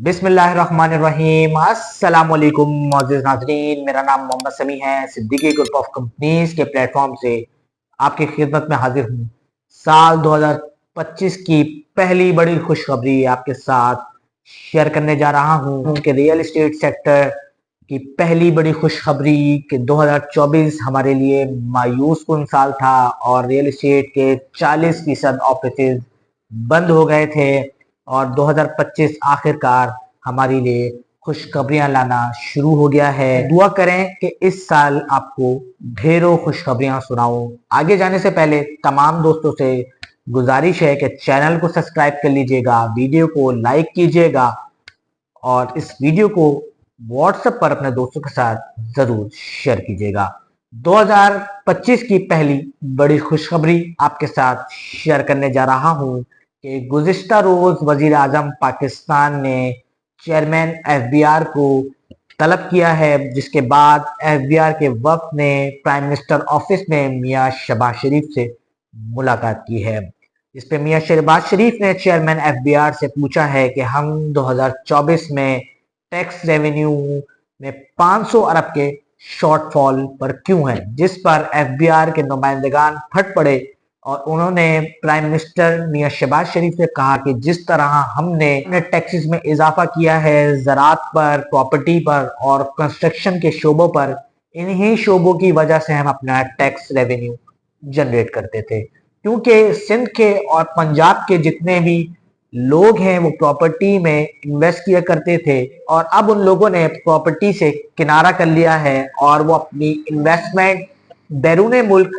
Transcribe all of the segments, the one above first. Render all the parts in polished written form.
बिस्मिल्लाहिर्रहमानिर्रहीम। अस्सलाम वालेकुम मोअज़्ज़िज़ नाज़रीन, मेरा नाम मोहम्मद समी है। सिद्दीकी ग्रुप ऑफ कंपनीज के प्लेटफॉर्म से आपकी खिदमत में हाजिर हूँ। साल 2025 की पहली बड़ी खुशखबरी आपके साथ शेयर करने जा रहा हूँ कि रियल एस्टेट सेक्टर की पहली बड़ी खुशखबरी कि 2024 हमारे लिए मायूस कुन साल था और रियल एस्टेट के 40% ऑफिसेज बंद हो गए थे और 2025 आखिरकार हमारे लिए खुशखबरियां लाना शुरू हो गया है। दुआ करें कि इस साल आपको ढेरों खुशखबरियां सुनाऊं। आगे जाने से पहले तमाम दोस्तों से गुजारिश है कि चैनल को सब्सक्राइब कर लीजिएगा, वीडियो को लाइक कीजिएगा और इस वीडियो को व्हाट्सएप पर अपने दोस्तों के साथ जरूर शेयर कीजिएगा। 2025 की पहली बड़ी खुशखबरी आपके साथ शेयर करने जा रहा हूं कि गुज़िश्ता रोज वजीर आजम पाकिस्तान ने चेयरमैन एफबीआर को तलब किया है, जिसके बाद एफबीआर के वफ्द ने प्राइम मिनिस्टर ऑफिस में मियां शहबाज शरीफ से मुलाकात की है। इस पे मियां शहबाज शरीफ ने चेयरमैन एफबीआर से पूछा है कि हम 2024 में टैक्स रेवेन्यू में 500 अरब के शॉर्टफॉल पर क्यों हैं, जिस पर एफबीआर के नुमाइंदगान फट पड़े और उन्होंने प्राइम मिनिस्टर मियां शहबाज शरीफ से कहा कि जिस तरह हमने टैक्सेस में इजाफा किया है ज़राअत पर, प्रॉपर्टी पर और कंस्ट्रक्शन के शोबों पर, इन्हीं शोबों की वजह से हम अपना टैक्स रेवेन्यू जनरेट करते थे, क्योंकि सिंध के और पंजाब के जितने भी लोग हैं वो प्रॉपर्टी में इन्वेस्ट किया करते थे और अब उन लोगों ने प्रॉपर्टी से किनारा कर लिया है और वो अपनी इन्वेस्टमेंट बैरून मुल्क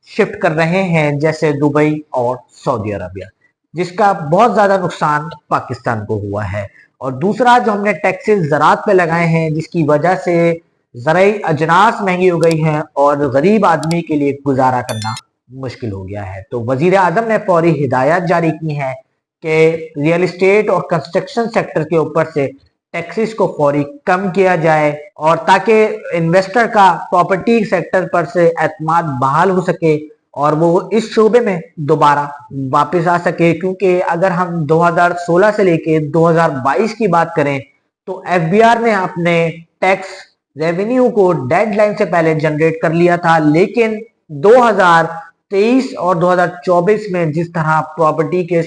शिफ्ट कर रहे हैं, जैसे दुबई और सऊदी अरबिया, जिसका बहुत ज्यादा नुकसान पाकिस्तान को हुआ है। और दूसरा, जो हमने टैक्सेस ज़राअत पे लगाए हैं जिसकी वजह से ज़राई अजनास महंगी हो गई हैं और गरीब आदमी के लिए गुजारा करना मुश्किल हो गया है, तो वजीर आजम ने फौरी हिदायत जारी की हैं कि रियल एस्टेट और कंस्ट्रक्शन सेक्टर के ऊपर से टैक्सेस को फौरी कम किया जाए और ताकि इन्वेस्टर का प्रॉपर्टी सेक्टर पर से एतमाद बहाल हो सके और वो इस शोबे में दोबारा वापस आ सके। क्योंकि अगर हम 2016 से लेके 2022 की बात करें तो एफबीआर ने अपने टैक्स रेवेन्यू को डेडलाइन से पहले जनरेट कर लिया था, लेकिन 2023 और 2024 में जिस तरह प्रॉपर्टी के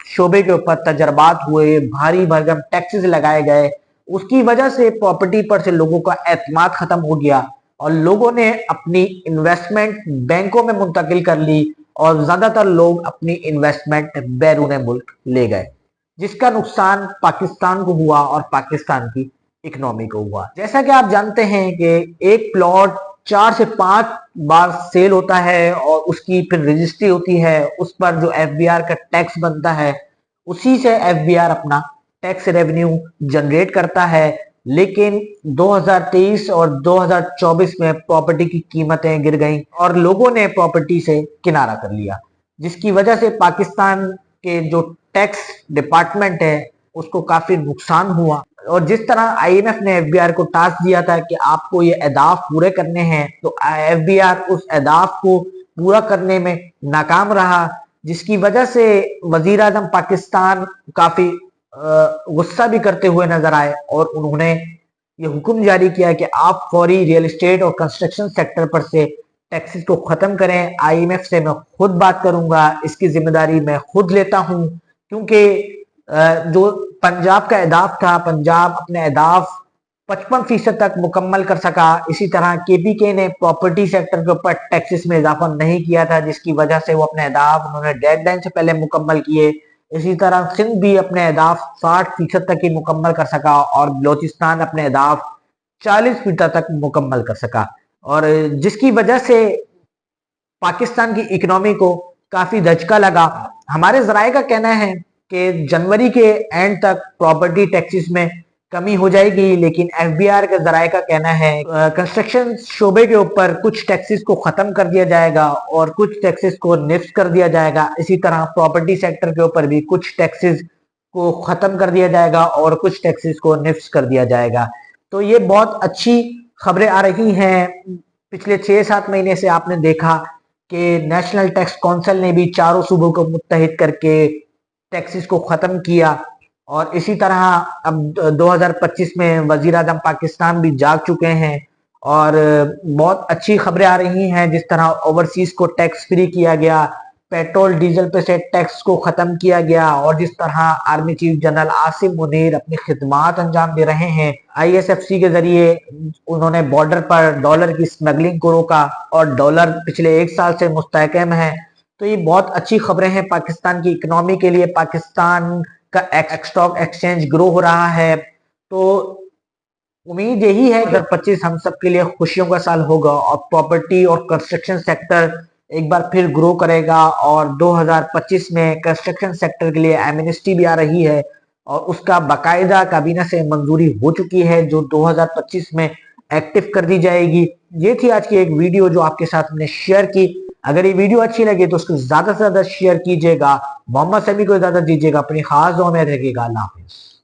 शोबे के ऊपर तजर्बात हुए, भारी भरकम टैक्सेस लगाए गए, उसकी वजह से प्रॉपर्टी पर से लोगों का एतमाद खत्म हो गया और लोगों ने अपनी इन्वेस्टमेंट बैंकों में मुंतकिल कर ली और ज्यादातर लोग अपनी इन्वेस्टमेंट बैरून मुल्क ले गए, जिसका नुकसान पाकिस्तान को हुआ और पाकिस्तान की इकोनॉमी को हुआ। जैसा कि आप जानते हैं कि एक प्लॉट 4 से 5 बार सेल होता है और उसकी फिर रजिस्ट्री होती है, उस पर जो एफबीआर का टैक्स बनता है उसी से एफबीआर अपना टैक्स रेवेन्यू जनरेट करता है। लेकिन 2023 और 2024 में प्रॉपर्टी की कीमतें गिर गईं और लोगों ने प्रॉपर्टी से किनारा कर लिया, जिसकी वजह से पाकिस्तान के जो टैक्स डिपार्टमेंट है उसको काफी नुकसान हुआ। और जिस तरह आईएमएफ ने एफबीआर को टास्क दिया था कि आपको ये अहदाफ पूरे करने हैं, तो एफबीआर उस अहदाफ को पूरा करने में नाकाम रहा, जिसकी वजह से वजीर आजम पाकिस्तान काफी गुस्सा भी करते हुए नजर आए और उन्होंने ये हुक्म जारी किया कि आप फौरी रियल एस्टेट और कंस्ट्रक्शन सेक्टर पर से टैक्सेस को खत्म करें। आईएमएफ से मैं खुद बात करूंगा, इसकी जिम्मेदारी मैं खुद लेता हूं, क्योंकि जो पंजाब का अहदाफ था, पंजाब अपने अहदाफ 55% तक मुकम्मल कर सका। इसी तरह केपीके ने प्रॉपर्टी सेक्टर के ऊपर टैक्सेस में इजाफा नहीं किया था, जिसकी वजह से वो अपने अहदाफ उन्होंने डेडलाइन से पहले मुकम्मल किए। इसी तरह सिंध भी अपने अहदाफ 60% तक ही मुकम्मल कर सका और बलोचिस्तान अपने अहदाफ 40% तक मुकम्मल कर सका, और जिसकी वजह से पाकिस्तान की इकोनॉमी को काफी धचका लगा। हमारे जराये का कहना है कि जनवरी के एंड तक प्रॉपर्टी टैक्सेस में कमी हो जाएगी, लेकिन एफबीआर के जराये का कहना है कंस्ट्रक्शन शोबे के ऊपर कुछ टैक्सेस को खत्म कर दिया जाएगा और कुछ टैक्सेस को निफ्ट कर दिया जाएगा। इसी तरह प्रॉपर्टी सेक्टर के ऊपर भी कुछ टैक्सेस को खत्म कर दिया जाएगा और कुछ टैक्सेस को निफ्ट कर दिया जाएगा। तो ये बहुत अच्छी खबरें आ रही हैं। पिछले 6-7 महीने से आपने देखा कि नेशनल टैक्स काउंसिल ने भी चारों सूबों को मुत्तहिद करके टैक्सेस को खत्म किया और इसी तरह अब 2025 में वजीर आजम पाकिस्तान भी जाग चुके हैं और बहुत अच्छी खबरें आ रही हैं। जिस तरह ओवरसीज को टैक्स फ्री किया गया, पेट्रोल डीजल पे से टैक्स को खत्म किया गया, और जिस तरह army chief general Asim Munir अपनी खिदमात अंजाम दे रहे हैं आईएसएफसी के जरिए, उन्होंने बॉर्डर पर डॉलर की स्मगलिंग को रोका और डॉलर पिछले 1 साल से मुस्तहकम है। तो ये बहुत अच्छी खबरें हैं पाकिस्तान की इकोनॉमी के लिए। पाकिस्तान का स्टॉक एक्सचेंज ग्रो हो रहा है। तो उम्मीद यही है कि 2025 हम सब के लिए खुशियों का साल होगा और प्रॉपर्टी और कंस्ट्रक्शन सेक्टर एक बार फिर ग्रो करेगा। और 2025 में कंस्ट्रक्शन सेक्टर के लिए एमनेस्टी भी आ रही है और उसका बाकायदा काबीना से मंजूरी हो चुकी है, जो 2025 में एक्टिव कर दी जाएगी। ये थी आज की एक वीडियो जो आपके साथ हमने शेयर की। अगर ये वीडियो अच्छी लगे तो उसको ज्यादा से ज्यादा शेयर कीजिएगा। मोहम्मद समी को इजाजत दीजिएगा। अपनी खास दुआ में रखिएगा। अल्लाह हाफिज।